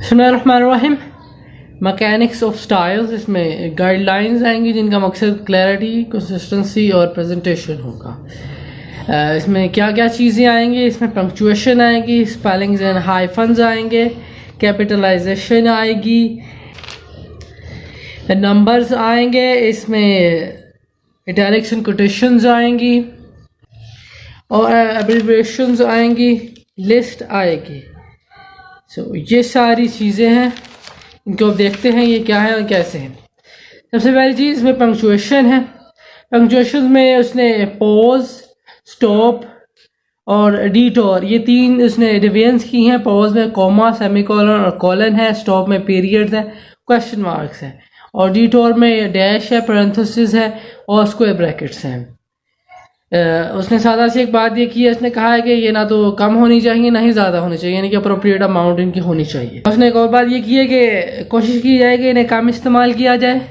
बिस्मिल्लाहिर्रहमानिर्रहीम। Mechanics of styles, इसमें guidelines आएंगी जिनका मकसद क्लैरिटी, कंसिस्टेंसी और प्रेजेंटेशन होगा। इसमें क्या क्या चीज़ें आएंगी, इसमें पंक्चुएशन आएगी, स्पेलिंग्स एंड हाइफन्स आएंगे, कैपिटलाइजेशन आएगी, नंबर्स आएंगे, इसमें इटैलिक्स एंड कोटेशंस आएंगी और एब्रिविएशंस आएंगी, लिस्ट आएगी। ये सारी चीज़ें हैं, इनको अब देखते हैं ये क्या है और कैसे है। सबसे पहली चीज़ इसमें पंक्चुएशन है। पंक्चुएशन में उसने पॉज, स्टॉप और डिटोर, ये तीन उसने डिवीजन्स की हैं। पॉज में कॉमा, सेमीकोलन और कॉलन है, स्टॉप में पीरियड्स है, क्वेश्चन मार्क्स है, और डिटोर में डैश है, पैरेंथेसिस है और स्क्वायर ब्रैकेट्स हैं। उसने सादा सी एक बात ये की है, उसने कहा है कि ये ना तो कम होनी चाहिए ना ही ज़्यादा होनी चाहिए, यानी कि अप्रोप्रिएट अमाउंट इनकी होनी चाहिए। उसने एक और बात ये की है कि कोशिश की जाए कि इन्हें कम इस्तेमाल किया जाए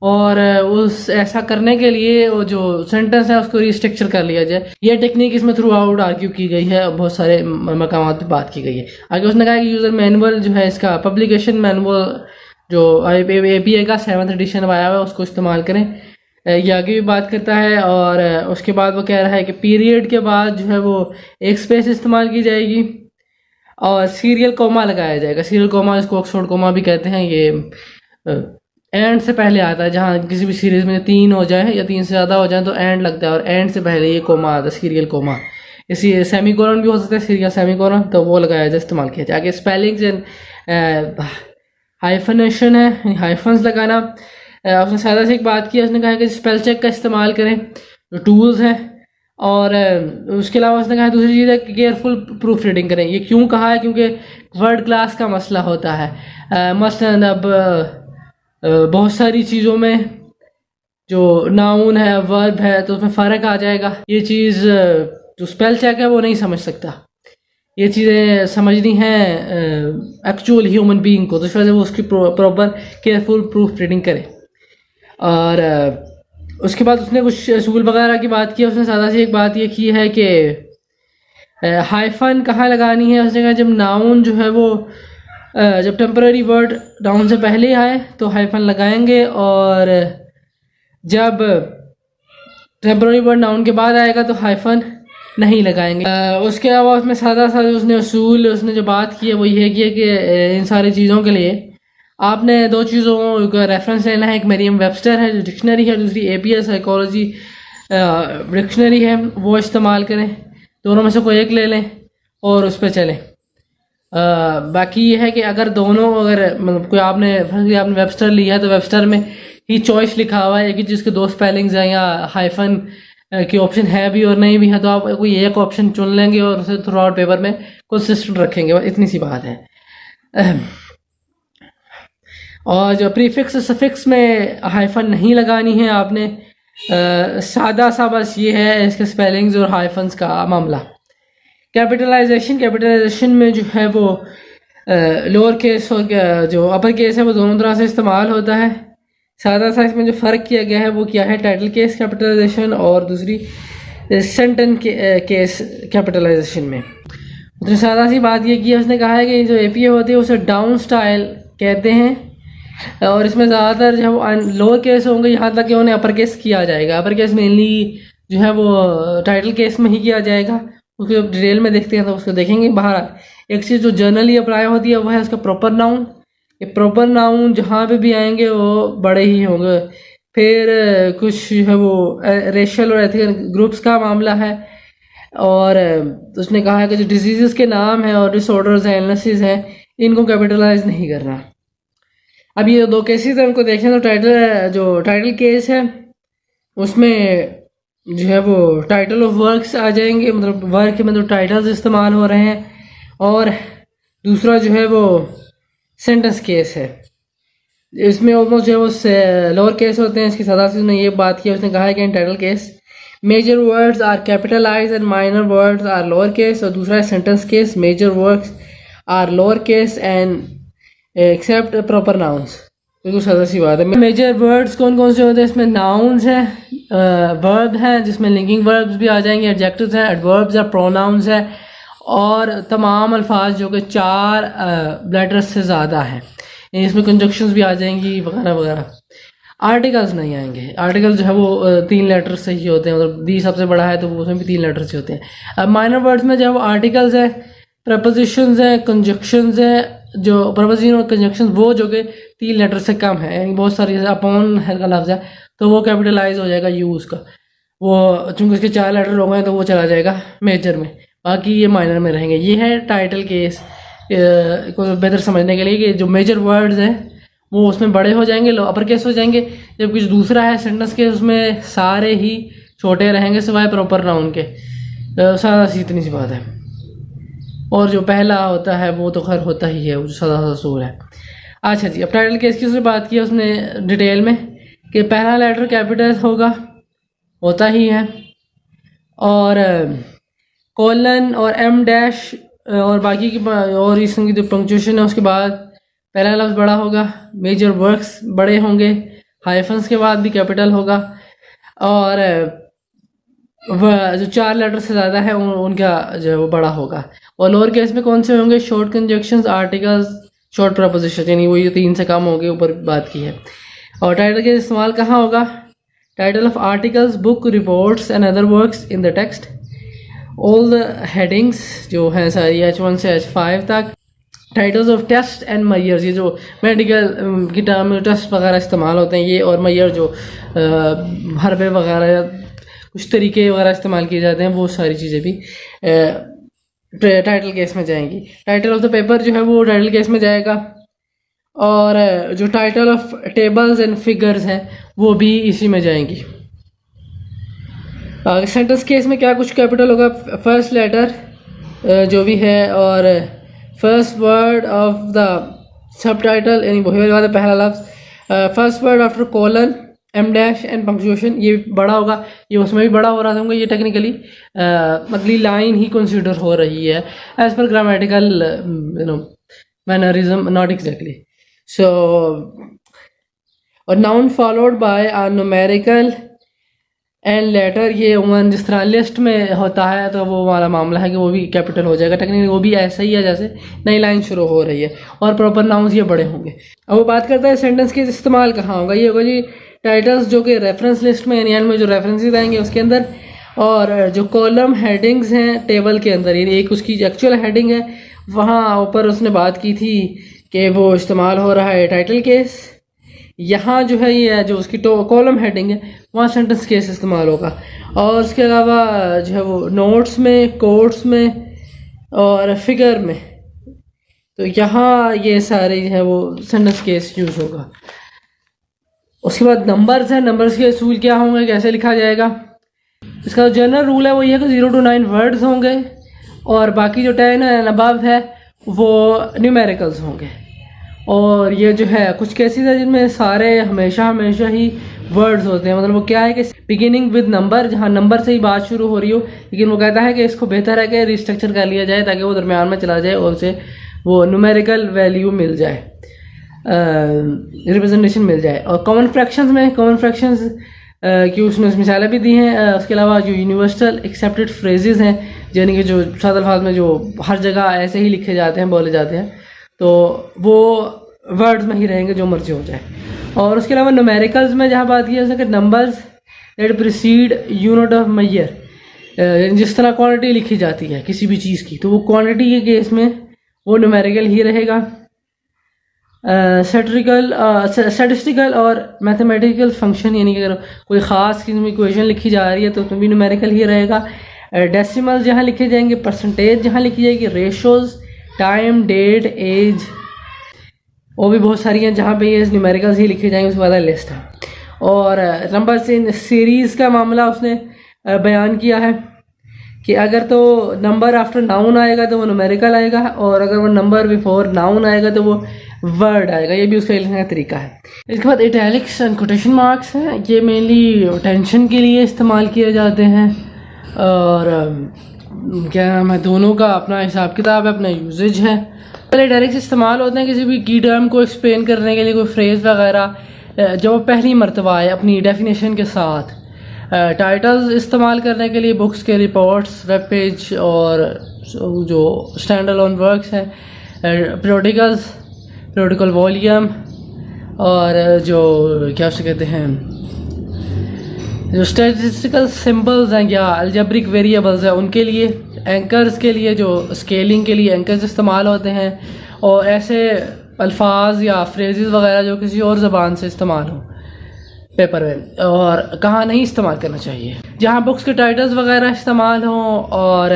और उस ऐसा करने के लिए वो जो सेंटेंस है उसको रिस्ट्रक्चर कर लिया जाए। ये टेक्निक इसमें थ्रू आउट आर्ग्यू की गई है, बहुत सारे मकामात पर बात की गई है। आगे उसने कहा कि यूज़र मैनुअल जो है, इसका पब्लिकेशन मैनुअल जो APA का 7th एडिशन आया हुआ है उसको इस्तेमाल करें। ये आगे भी बात करता है और उसके बाद वो कह रहा है कि पीरियड के बाद जो है वो एक स्पेस इस्तेमाल की जाएगी और सीरियल कोमा लगाया जाएगा। सीरियल कोमा, इसको ऑक्सफोर्ड कोमा भी कहते हैं। ये एंड से पहले आता है, जहाँ किसी भी सीरीज में 3 हो जाए या 3 से ज़्यादा हो जाए तो एंड लगता है और एंड से पहले ये कोमा आता है, सीरियल कोमा। इसी सेमीकोलन भी हो सकता है, सीरियल सेमीकोलन, तो वो लगाया जाए, इस्तेमाल किया जाए। आगे स्पेलिंग्स एंड हाइफनेशन है, हाइफन्स लगाना। उसने सादा से एक बात की, उसने कहा कि स्पेल चेक का इस्तेमाल करें, जो टूल्स हैं, और उसके अलावा उसने कहा दूसरी चीज़ है कि केयरफुल प्रूफ रीडिंग करें। ये क्यों कहा है? क्योंकि वर्ड क्लास का मसला होता है। मसलन अब बहुत सारी चीज़ों में जो नाउन है, वर्ब है, तो उसमें फ़र्क आ जाएगा। ये चीज़ जो स्पेल चेक है वो नहीं समझ सकता। ये चीज़ें समझनी हैं एक्चुअल ह्यूमन बीइंग को, तो इस वजह से वो उसकी प्रॉपर केयरफुल प्रूफ रीडिंग करे। और उसके बाद उसने कुछ असूल वगैरह की बात की। उसने सादा सी एक बात ये की है कि हाइफन कहाँ लगानी है। उसने कहा जब नाउन जो है वो जब टेम्पररी वर्ड नाउन से पहले आए तो हाइफन लगाएंगे, और जब टेम्पररी वर्ड नाउन के बाद आएगा तो हाइफन नहीं लगाएंगे। उसके अलावा उसमें सादा सा उसने असूल उसने जो बात की है वो ये की है कि इन सारी चीज़ों के लिए आपने 2 चीज़ों का रेफरेंस लेना है। एक मरियम वेबस्टर है जो डिक्शनरी है, दूसरी APA साइकोलॉजी डिक्शनरी है, वो इस्तेमाल करें। दोनों में से कोई एक ले लें और उस पर चलें। बाकी ये है कि अगर दोनों, अगर मतलब कोई आपने वेबस्टर लिया है तो वेबस्टर में ही चॉइस लिखा हुआ है कि जिसके 2 स्पेलिंग्स हैं या हाइफन की ऑप्शन है भी और नहीं भी है, तो आप कोई एक ऑप्शन चुन लेंगे और उसे थ्रू आउट पेपर में कंसिस्टेंट रखेंगे, इतनी सी बात है। और जो प्रीफिक्स सफिक्स में हाइफन नहीं लगानी है आपने। सादा सा बस ये है इसके स्पेलिंग्स और हाइफन्स का मामला। कैपिटलाइजेशन में जो है वो लोअर केस और जो अपर केस है वो दोनों तरह से इस्तेमाल होता है। सादा सा इसमें जो फ़र्क किया गया है वो क्या है, टाइटल केस कैपिटलाइजेशन और दूसरी सेंटेंस केस कैपिटलाइजेशन में। तो सादा सी बात ये की, उसने कहा है कि जो APA होती है उसे डाउन स्टाइल कहते हैं, और इसमें ज़्यादातर जो है लोअर केस होंगे, यहाँ तक कि उन्हें अपर केस किया जाएगा। अपर केस मेनली जो है वो टाइटल केस में ही किया जाएगा। उसको जब डिटेल में देखते हैं तो उसको देखेंगे। बाहर एक चीज़ जो जनरली अप्लाई होती है वो है उसका प्रॉपर नाउन। ये प्रॉपर नाउन जहाँ पे भी आएंगे वो बड़े ही होंगे। फिर कुछ है वो रेशियल और एथिकल ग्रुप्स का मामला है, और उसने कहा है कि जो डिजीज़ के नाम हैं और डिसऑर्डर्स हैं, इलनेसेस हैं, इनको कैपिटलाइज नहीं करना। अब ये 2 केसेस हैं उनको देखें तो टाइटल केस है उसमें जो है वो टाइटल ऑफ वर्क्स आ जाएंगे, मतलब वर्क में जो टाइटल्स इस्तेमाल हो रहे हैं। और दूसरा जो है वो सेंटेंस केस है, इसमें ऑलमोस्ट जो है वो लोअर केस होते हैं। इसकी सदा से उसने ये बात की, उसने कहा है कि in title case major words are capitalize and minor words are lower case, और दूसरा है sentence case, major words are lower case and except proper nouns. बिल्कुल सादा सी बात है। मेजर वर्ड्स कौन कौन से होते हैं? इसमें नाउन्स हैं, वर्ब हैं जिसमें लिंकिंग वर्ब्स भी आ जाएंगे, एडजेक्टिव्स हैं, एडवर्ब्स हैं, प्रोनाउंस हैं, और तमाम अल्फाज जो कि 4 लेटर्स से ज़्यादा हैं, इसमें कंजक्शंस भी आ जाएंगी वगैरह वगैरह। आर्टिकल्स नहीं आएंगे, आर्टिकल जो है वो 3 लेटर से ही होते हैं, मतलब दी सबसे बड़ा है तो उसमें भी 3 लेटर से होते हैं। अब माइनर वर्ड्स में जो है वो आर्टिकल्स है, प्रपोजिशंस हैं, कंजक्शंस हैं। जो प्रपोजिशन और कंजक्शन वो जो कि 3 लेटर से कम है, यानी बहुत सारी, जैसे अपॉन है का लफ्ज़ है तो वो कैपिटलाइज हो जाएगा यू उसका, वो चूँकि उसके 4 लेटर हो गए तो वो चला जाएगा मेजर में, बाकी ये माइनर में रहेंगे। ये है टाइटल केस को बेहतर समझने के लिए कि जो मेजर वर्ड्स हैं वो उसमें बड़े हो जाएंगे, अपर केस हो जाएंगे, जब कुछ दूसरा है सेंटेंस के उसमें सारे ही छोटे रहेंगे सिवाय प्रॉपर नाउन के। सादा सी इतनी सी बात है। और जो पहला होता है वो तो खैर होता ही है, वो जो सादा सा असूल है। अच्छा जी, अब टाइटल केस की उसने बात की उसने डिटेल में कि पहला लेटर कैपिटल होता ही है, और कोलन और एम डैश और बाकी की और इसकी जो पंक्चुएशन है उसके बाद पहला लफ्ज़ बड़ा होगा, मेजर वर्क्स बड़े होंगे, हाइफन्स के बाद भी कैपिटल होगा, और वह जो 4 लेटर से ज़्यादा है उनका जो है वो बड़ा होगा। और लोअर केस में कौन से होंगे? Short conjunctions, articles, short preposition, यानी वही 3 से कम होंगे, ऊपर बात की है। और टाइटल के इस्तेमाल कहाँ होगा? Title of articles, book, reports and other works in the text. All the headings जो हैं सारी H1 से H5 तक। Titles of test and measures, ये जो मेडिकल की टर्म में टेस्ट वगैरह इस्तेमाल होते हैं ये, और मैयर जो हरबे वगैरह कुछ तरीके वगैरह इस्तेमाल किए जाते हैं, वो सारी चीज़ें भी टाइटल केस में जाएंगी। टाइटल ऑफ द पेपर जो है वो टाइटल केस में जाएगा, और जो title of tables and figures हैं वो भी इसी में जाएंगी। सेंटेंस केस में क्या कुछ कैपिटल होगा? फर्स्ट लेटर जो भी है, और first word of the subtitle, यानी वही वाला पहला लफ्ज़, first word after colon, em dash end punctuation, ये बड़ा होगा, ये उसमें भी बड़ा हो रहा था, ये टेक्निकली अगली लाइन ही कंसिडर हो रही है as per grammatical mannerism, not exactly. So और noun followed by a numerical and letter, ये उमन जिस तरह लिस्ट में होता है तो वो वाला मामला है कि वो भी कैपिटल हो जाएगा, टेक्निकली वो भी ऐसा ही है जैसे नई लाइन शुरू हो रही है, और प्रॉपर नाउन्स ये बड़े होंगे। अब वो बात करता है सेंटेंस के इस्तेमाल कहाँ होगा? ये होगा जी टाइटल्स जो कि रेफरेंस लिस्ट में, यानी एंड में जो रेफरेंसेस आएंगे उसके अंदर, और जो कॉलम हेडिंग्स हैं टेबल के अंदर, यानी एक उसकी एक्चुअल हेडिंग है वहाँ ऊपर उसने बात की थी कि वो इस्तेमाल हो रहा है टाइटल केस। यहाँ जो है ये जो उसकी कॉलम हेडिंग है वहाँ सेंटेंस केस इस्तेमाल होगा, और उसके अलावा जो है वो नोट्स में, कोट्स में और फिगर में, तो यहाँ ये सारे जो है वो सेंटेंस केस यूज़ होगा। उसके बाद नंबर्स हैं, नंबर्स के असूल क्या होंगे, कैसे लिखा जाएगा? इसका जनरल रूल है वो ये है कि 0 to 9 वर्ड्स होंगे, और बाकी जो 10 एंड अबव है वो न्यूमेरिकल्स होंगे। और ये जो है कुछ केसेस है जिनमें सारे हमेशा ही वर्ड्स होते हैं, मतलब वो क्या है कि बिगिनिंग विद नंबर, जहाँ नंबर से ही बात शुरू हो रही हो, लेकिन वो कहता है कि इसको बेहतर है कि रिस्ट्रक्चर कर लिया जाए ताकि वो दरमियान में चला जाए और उसे वो न्यूमेरिकल वैल्यू मिल जाए, रिप्रेजेंटेशन मिल जाए। और कॉमन फ्रैक्शंस में, कॉमन फ्रैक्शंस की उसने मिसालें भी दी हैं। उसके अलावा जो यूनिवर्सल एक्सेप्टेड फ्रेजेस हैं, यानी कि जो सादा अल्फाज में जो हर जगह ऐसे ही लिखे जाते हैं, बोले जाते हैं, तो वो वर्ड्स में ही रहेंगे जो मर्जी हो जाए। और उसके अलावा न्यूमेरिकल्स में जहाँ बात की जा सके, numbers that precede unit of measure, जिस तरह क्वांटिटी लिखी जाती है किसी भी चीज़ की, तो वो क्वांटिटी के केस में वो न्यूमेरिकल ही रहेगा। स्टैटिस्टिकल और मैथमेटिकल फंक्शन, यानी कि अगर कोई ख़ास किस्म की इक्वेशन लिखी जा रही है तो उसमें भी न्यूमेरिकल ही रहेगा। डेसिमल जहाँ लिखे जाएंगे, परसेंटेज जहाँ लिखी जाएगी, रेशोज़, टाइम, डेट, एज, वो भी बहुत सारी हैं जहाँ पे ये न्यूमेरिकल्स ही लिखे जाएंगे, उसके बाद लिस्ट है। और नंबर से सीरीज़ का मामला उसने बयान किया है कि अगर तो नंबर आफ्टर नाउन आएगा तो वो न्यूमेरिकल आएगा, और अगर वो नंबर बिफोर नाउन आएगा तो वो वर्ड आएगा। ये भी उसका लिखने का तरीका है। इसके बाद इटैलिक्स एंड कोटेशन मार्क्स हैं, ये मेनली टेंशन के लिए इस्तेमाल किए जाते हैं, और क्या नाम है, दोनों का अपना हिसाब किताब है, अपना यूजेज है। पहले इटैलिक्स इस्तेमाल होते हैं किसी भी की टर्म को एक्सप्लेन करने के लिए, कोई फ्रेज वगैरह जब वो पहली मरतबा आए अपनी डेफिनेशन के साथ। टाइटल्स इस्तेमाल करने के लिए बुक्स के, रिपोर्ट्स, वेब पेज और जो स्टैंड अलोन वर्क्स है, पीरियोडिकल्स, पीरियोडिकल वॉल्यूम, और जो क्या उसे कहते हैं, जो स्टैटिस्टिकल सिंबल्स हैं या अलजेब्रिक वेरिएबल्स हैं, उनके लिए, एंकर्स के लिए, जो स्केलिंग के लिए एंकर्स इस्तेमाल होते हैं, और ऐसे अल्फाज या फ्रेजेस वगैरह जो किसी और ज़बान से इस्तेमाल हो पेपर में, और कहाँ नहीं इस्तेमाल करना चाहिए। जहाँ बुक्स के टाइटल्स वगैरह इस्तेमाल हों, और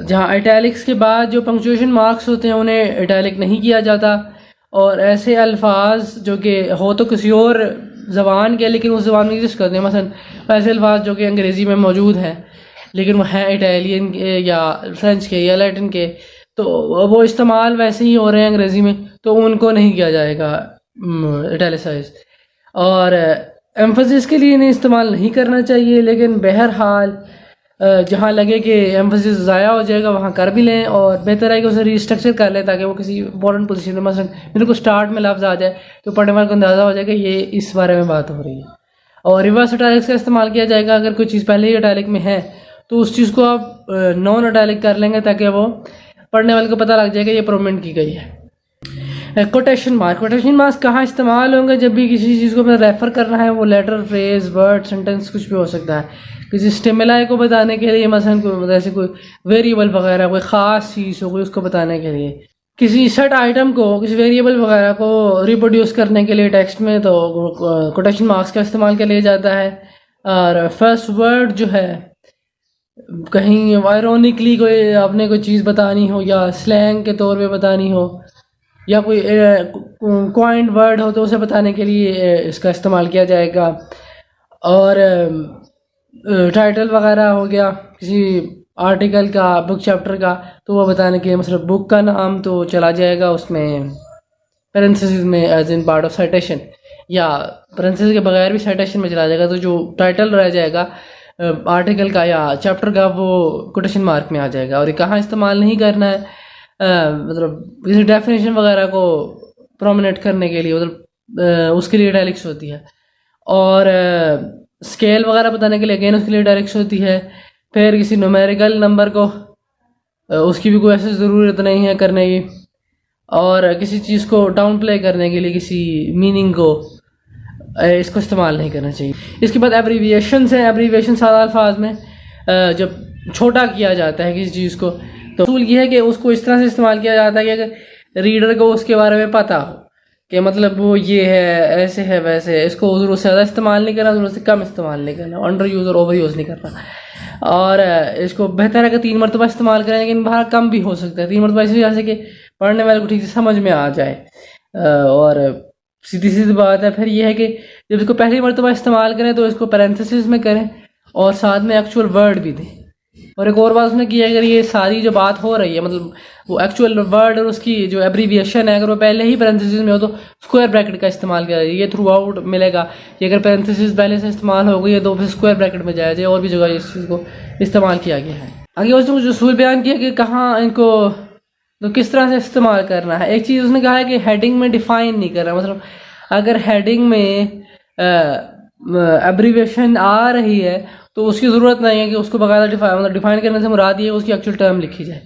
जहाँ इटैलिक्स के बाद जो पंक्चुएशन मार्क्स होते हैं उन्हें इटैलिक नहीं किया जाता, और ऐसे अल्फाज जो कि हो तो किसी और ज़बान के लेकिन उस ज़बान में यूज़ करते हैं, मसलन ऐसे अल्फाज जो कि अंग्रेज़ी में मौजूद हैं लेकिन वो हैं इटालियन के या फ्रेंच के या लैटिन के, तो वो इस्तेमाल वैसे ही हो रहे हैं अंग्रेज़ी में, तो उनको नहीं किया जाएगा इटैलिसाइज। और एम्फसिस के लिए इन्हें इस्तेमाल नहीं करना चाहिए, लेकिन बहरहाल जहाँ लगे कि एम्फसिस ज़ाया हो जाएगा वहाँ कर भी लें, और बेहतर है कि उसे रीस्ट्रक्चर कर लें ताकि वो किसी इंपॉर्टेंट पोजीशन में, मसलन मेरे को स्टार्ट में लफ्ज़ आ जाए तो पढ़ने वाले को अंदाज़ा हो जाए कि ये इस बारे में बात हो रही है। और रिवर्स इटैलिक्स का इस्तेमाल किया जाएगा, अगर कोई चीज़ पहले ही इटैलिक में है तो उस चीज़ को आप नॉन इटैलिक कर लेंगे ताकि वो पढ़ने वाले को पता लग जाएगा ये प्रोमिनेंट की गई है। कोटेशन मार्क, कोटेशन मार्क्स कहाँ इस्तेमाल होंगे? जब भी किसी चीज़ को हमें रेफ़र करना है, वो लेटर, फ्रेज, वर्ड, सेंटेंस कुछ भी हो सकता है, किसी स्टिमुलाई को बताने के लिए, मसलन कोई जैसे कोई वेरिएबल वगैरह, कोई ख़ास चीज़ हो गई उसको बताने के लिए, किसी सेट आइटम को, किसी वेरिएबल वगैरह को रिप्रोड्यूस करने के लिए टेक्स्ट में, तो कोटेशन मार्क्स का इस्तेमाल कर लिया जाता है। और फर्स्ट वर्ड जो है, कहीं आयरोनिकली कोई आपने कोई चीज़ बतानी हो या स्लैंग के तौर पे बतानी हो या कोई क्वाइंट वर्ड हो तो उसे बताने के लिए इसका इस्तेमाल किया जाएगा। और टाइटल वगैरह हो गया किसी आर्टिकल का, बुक चैप्टर का, तो वो बताने के लिए, मतलब बुक का नाम तो चला जाएगा उसमें पैरेंथेसिस में as in part of citation, या पैरेंथेसिस के बगैर भी साइटेशन में चला जाएगा, तो जो टाइटल रह जाएगा आर्टिकल का या चैप्टर का वो कोटेशन मार्क में आ जाएगा। और ये कहाँ इस्तेमाल नहीं करना है, मतलब किसी डेफिनेशन वगैरह को प्रोमिनेट करने के लिए, मतलब उसके लिए इटैलिक्स होती है। और स्केल वगैरह बताने के लिए अगेन उसके लिए इटैलिक्स होती है। फिर किसी न्यूमेरिकल नंबर को, उसकी भी कोई ऐसी ज़रूरत नहीं है करने की। और किसी चीज़ को डाउन प्ले करने के लिए, किसी मीनिंग को, इसको इस्तेमाल नहीं करना चाहिए। इसके बाद एब्रीविएशंस हैं। एब्रीविएशन सादा अल्फाज में जब छोटा किया जाता है किसी चीज़ को, तो असूल ये है कि उसको इस तरह से इस्तेमाल किया जाता है कि अगर रीडर को उसके बारे में पता हो कि मतलब वो ये है, ऐसे है, वैसे है, इसको ज़रूरत से ज़्यादा इस्तेमाल नहीं करना, ज़रूरत से कम इस्तेमाल नहीं करना, अंडर यूज़ और ओवर यूज़ नहीं करना। और इसको बेहतर है कि 3 मरतबा इस्तेमाल करें, लेकिन बाहर कम भी हो सकता है। 3 मरतबा इसलिए जैसे कि पढ़ने वाले को ठीक से समझ में आ जाए। और सीधी सीधी बात है फिर ये है कि जब इसको पहली मरतबा इस्तेमाल करें तो इसको पैरेंथेसिस में करें और साथ में एक्चुअल वर्ड भी दें। और एक और बात उसने की है, अगर ये सारी जो बात हो रही है, मतलब वो एक्चुअल वर्ड और उसकी जो एब्रीविएशन है, अगर वो पहले ही पैरेंथेसिस में हो तो स्क्वायर ब्रैकेट का इस्तेमाल किया जाए। ये थ्रू आउट मिलेगा। ये अगर पैरेंथेसिस पहले से इस्तेमाल हो गई है तो फिर स्क्वायर ब्रैकेट में जाया जाए। और भी जगह इस चीज़ को इस्तेमाल किया गया है। आगे उसने कुछ उसूल बयान किया कि कहाँ इनको तो किस तरह से इस्तेमाल करना है। एक चीज़ उसने कहा है कि हेडिंग में डिफ़ाइन नहीं करना, मतलब अगर हेडिंग में एब्रीविएशन आ रही है तो उसकी ज़रूरत नहीं है कि उसको बाकायदा डिफ़ाइन करने से मुराद ये उसकी एक्चुअल टर्म लिखी जाए।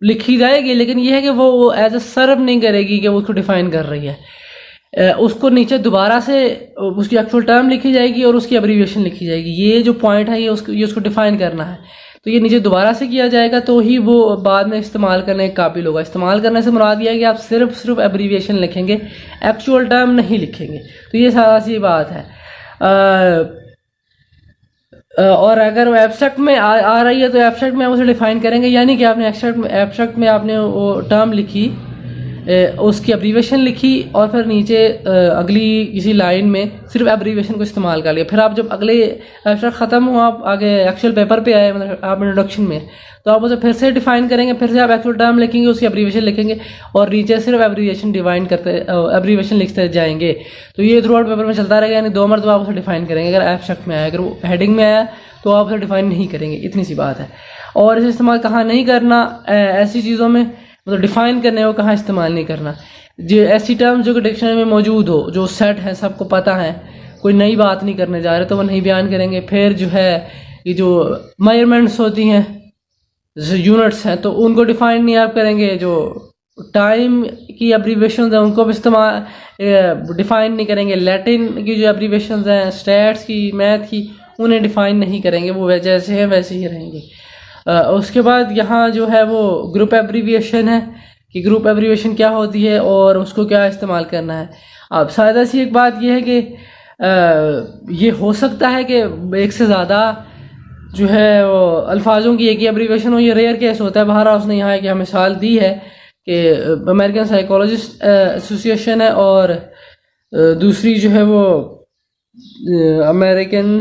लिखी जाएगी, लेकिन ये है कि वो एज ए सर्व नहीं करेगी कि वो उसको डिफ़ाइन कर रही है। उसको नीचे दोबारा से उसकी एक्चुअल टर्म लिखी जाएगी और उसकी एब्रीविएशन लिखी जाएगी। ये जो पॉइंट है ये उसको डिफ़ाइन करना है, तो ये नीचे दोबारा से किया जाएगा तो ही वो बाद में इस्तेमाल करने के काबिल होगा। इस्तेमाल करने से मुराद ये है कि आप सिर्फ एब्रीविएशन लिखेंगे, एक्चुअल टर्म नहीं लिखेंगे। तो ये सारा सी बात है। और अगर वो एब्स्ट्रैक्ट में आ रही है तो एब्स्ट्रैक्ट में उसे डिफाइन करेंगे, यानी कि आपने एब्स्ट्रैक्ट में आपने वो टर्म लिखी, उसकी एब्रीविएशन लिखी और फिर नीचे अगली किसी लाइन में सिर्फ एब्रीविएशन को इस्तेमाल कर लिया। फिर आप जब अगले एब्स्ट्रैक्ट ख़त्म हो, आप आगे एक्चुअल पेपर पे आए, मतलब आप इंट्रोडक्शन में, तो आप उसे फिर से डिफाइन करेंगे, फिर से आप एक्चुअल टर्म लिखेंगे, उसकी एब्रीविएशन लिखेंगे और नीचे सिर्फ एब्रीविएशन एब्रीविएशन लिखते जाएंगे। तो ये थ्रू आउट पेपर में चलता रहेगा, यानी 2 मरतबा आप उसे डिफाइन करेंगे। अगर एब्स्ट्रैक्ट में आया, अगर वो हेडिंग में आया तो आप उसे डिफाइन नहीं करेंगे। इतनी सी बात है। और इसे इस्तेमाल कहाँ नहीं करना, ऐसी चीज़ों में, मतलब डिफ़ाइन करने को कहाँ इस्तेमाल नहीं करना। जो ऐसी टर्म्स जो कि डिक्शनरी में मौजूद हो, जो सेट है, सबको पता है, कोई नई बात नहीं करने जा रहे, तो वो नहीं बयान करेंगे। फिर जो है कि जो मेजरमेंट्स होती हैं जैसे यूनिट्स हैं तो उनको डिफाइन नहीं आप करेंगे, जो टाइम की एब्रीवेशन हैं उनको भी इस्तेमाल डिफाइन नहीं करेंगे, लैटिन की जो एब्रीवेशन हैं, स्टैट्स की, मैथ की, उन्हें डिफाइन नहीं करेंगे, वो जैसे हैं वैसे ही रहेंगे। उसके बाद यहाँ जो है वो ग्रुप एब्रीविएशन है कि ग्रुप एब्रीविएशन क्या होती है और उसको क्या इस्तेमाल करना है। अब सादा सी एक बात यह है कि ये हो सकता है कि एक से ज़्यादा जो है वो अल्फाजों की एक ही एब्रीविएशन हो, ये रेयर केस होता है। बहरहाल उसने यहाँ एक मिसाल दी है कि अमेरिकन साइकोलॉजिस्ट एसोसिएशन है और दूसरी जो है वो अमेरिकन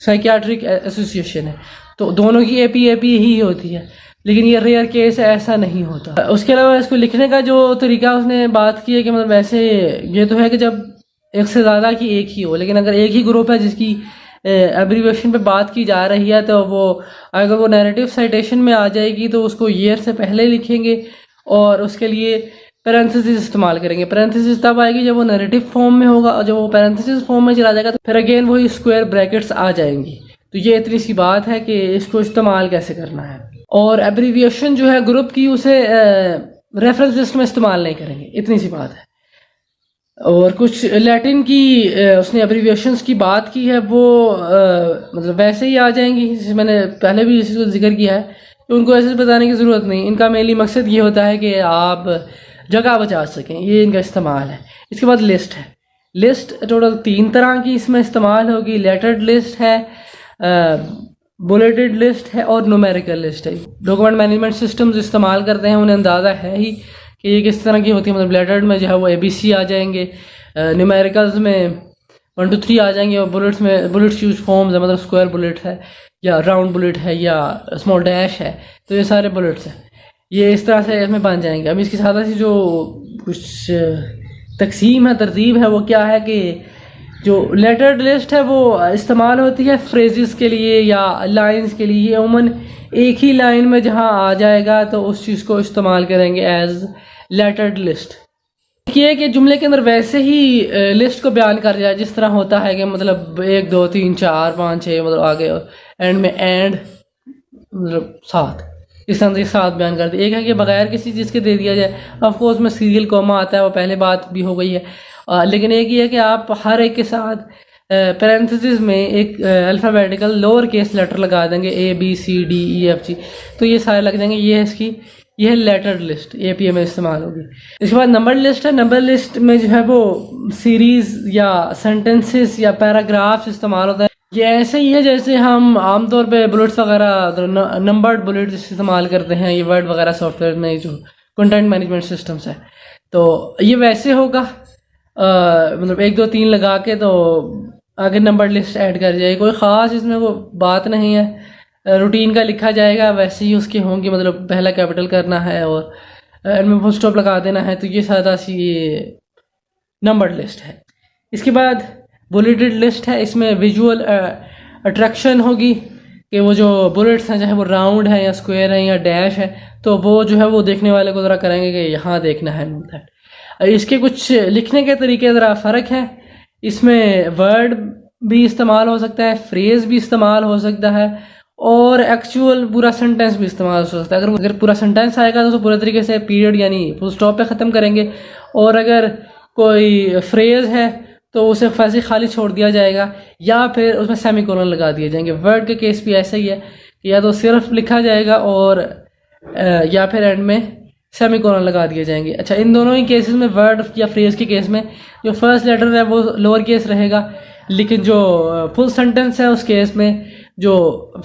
साइकियाट्रिक एसोसिएशन है, तो दोनों की एपी ही होती है, लेकिन ये रेयर केस है, ऐसा नहीं होता। उसके अलावा इसको लिखने का जो तरीका उसने बात की है कि मतलब वैसे ये तो है कि जब एक से ज़्यादा की एक ही हो, लेकिन अगर एक ही ग्रुप है जिसकी एब्रीविएशन पे बात की जा रही है तो वो अगर वो नैरेटिव साइटेशन में आ जाएगी तो उसको ईयर से पहले लिखेंगे और उसके लिए पैरेंथेसिस इस्तेमाल करेंगे। पैरेंथेसिस तब आएगी जब वो नैरेटिव फॉर्म में होगा, और जब वो पैरेंथेसिस फॉर्म में चला जाएगा तो फिर अगेन वही स्क्वायर ब्रैकेट्स आ जाएंगी। तो ये इतनी सी बात है कि इसको इस्तेमाल कैसे करना है। और एब्रीविएशन जो है ग्रुप की उसे रेफरेंस लिस्ट में इस्तेमाल नहीं करेंगे, इतनी सी बात है। और कुछ लैटिन की उसने एब्रीविएशंस की बात की है, वो मतलब वैसे ही आ जाएंगी, जैसे मैंने पहले भी इसको जिक्र किया है कि उनको ऐसे बताने की ज़रूरत नहीं। इनका मेनली मकसद ये होता है कि आप जगह बचा सकें, ये इनका इस्तेमाल है। इसके बाद लिस्ट है। लिस्ट टोटल 3 तरह की इसमें इस्तेमाल होगी। लेटर्ड लिस्ट है, बुलेटेड लिस्ट है और न्यूमेरिकल लिस्ट है। डॉक्यूमेंट मैनेजमेंट सिस्टम्स इस्तेमाल करते हैं, उन्हें अंदाज़ा है ही कि ये किस तरह की होती है। मतलब लेटर्ड में जो है वो ABC आ जाएंगे, न्यूमेरिकल्स में 1 2 3 आ जाएंगे, और बुलेट्स में बुलेट्स यूज फॉर्म्स है, मतलब स्क्वायर बुलेट है या राउंड बुलेट है या स्मॉल डैश है, तो ये सारे बुलेट्स हैं, ये इस तरह से इसमें बन जाएंगे। अब इसकी सादा सी जो कुछ तकसीम है, तरतीब है, वो क्या है कि जो लेटर्ड लिस्ट है वो इस्तेमाल होती है फ्रेजेस के लिए या लाइंस के लिए। ये उमन एक ही लाइन में जहाँ आ जाएगा तो उस चीज़ को इस्तेमाल करेंगे एज लेटर्ड लिस्ट। ये कि जुमले के अंदर वैसे ही लिस्ट को बयान कर जाए जिस तरह होता है कि मतलब 1 2 3 4 5 6 मतलब आगे एंड में एंड मतलब 7, इस तरह से 7 बयान कर दिया। एक है कि बगैर किसी चीज़ के दे दिया जाए। ऑफ कोर्स में सीरियल कॉमा आता है, वो पहले बात भी हो गई है, लेकिन एक ये है कि आप हर एक के साथ पैरेंथेसिस में एक अल्फ़ाबेटिकल लोअर केस लेटर लगा देंगे, ABCDEFG, तो ये सारे लग जाएंगे। ये है इसकी, ये है लेटर्ड लिस्ट, APA में इस्तेमाल होगी। इसके बाद नंबर लिस्ट है। नंबर लिस्ट में जो है वो सीरीज या सेंटेंसेस या पैराग्राफ्स इस्तेमाल होता है। ये ऐसे ही है जैसे हम आमतौर पे बुलेट्स वगैरह नंबर्ड बुलेट्स इस्तेमाल करते हैं, ये वर्ड वगैरह सॉफ्टवेयर में जो कंटेंट मैनेजमेंट सिस्टम्स है, तो ये वैसे होगा। मतलब 1 2 3 लगा के तो आगे नंबर लिस्ट ऐड कर जाएगी, कोई ख़ास इसमें वो बात नहीं है। रूटीन का लिखा जाएगा वैसे ही उसकी होंगी, मतलब पहला कैपिटल करना है और एंड में फुल स्टॉप लगा देना है, तो ये सादा सी नंबर्ड लिस्ट है। इसके बाद बुलेटेड लिस्ट है। इसमें विजुअल अट्रैक्शन होगी कि वो जो बुलेट्स हैं चाहे वो राउंड है या स्क्वायर है या डैश है, तो वो जो है वो देखने वाले को ज़रा करेंगे कि यहाँ देखना है। इसके कुछ लिखने के तरीके ज़रा फ़र्क है। इसमें वर्ड भी इस्तेमाल हो सकता है, फ्रेज़ भी इस्तेमाल हो सकता है और एक्चुअल पूरा सेंटेंस भी इस्तेमाल हो सकता है। अगर पूरा सेंटेंस आएगा तो पूरे तरीके से पीरियड यानी फुल स्टॉप पे ख़त्म करेंगे, और अगर कोई फ्रेज़ है तो उसे वैसे खाली छोड़ दिया जाएगा या फिर उसमें सेमीकोलन लगा दिए जाएंगे। वर्ड के केस भी ऐसा ही है कि या तो सिर्फ लिखा जाएगा और या फिर एंड में सेमीकोलन लगा दिए जाएंगे। अच्छा, इन दोनों ही केसेस में वर्ड या फ्रेज के केस में जो फर्स्ट लेटर है वो लोअर केस रहेगा, लेकिन जो फुल सेंटेंस है उस केस में जो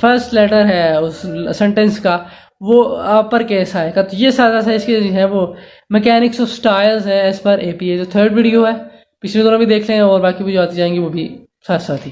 फर्स्ट लेटर है उस सेंटेंस का वो अपर केस आएगा। तो ये सारा सा इसके है वो मैकेनिक्स ऑफ स्टाइल्स है एज पर APA। जो 3rd वीडियो है, पिछले दोनों भी देख लें और बाकी भी जो आती जाएंगी वो भी साथ साथ ही।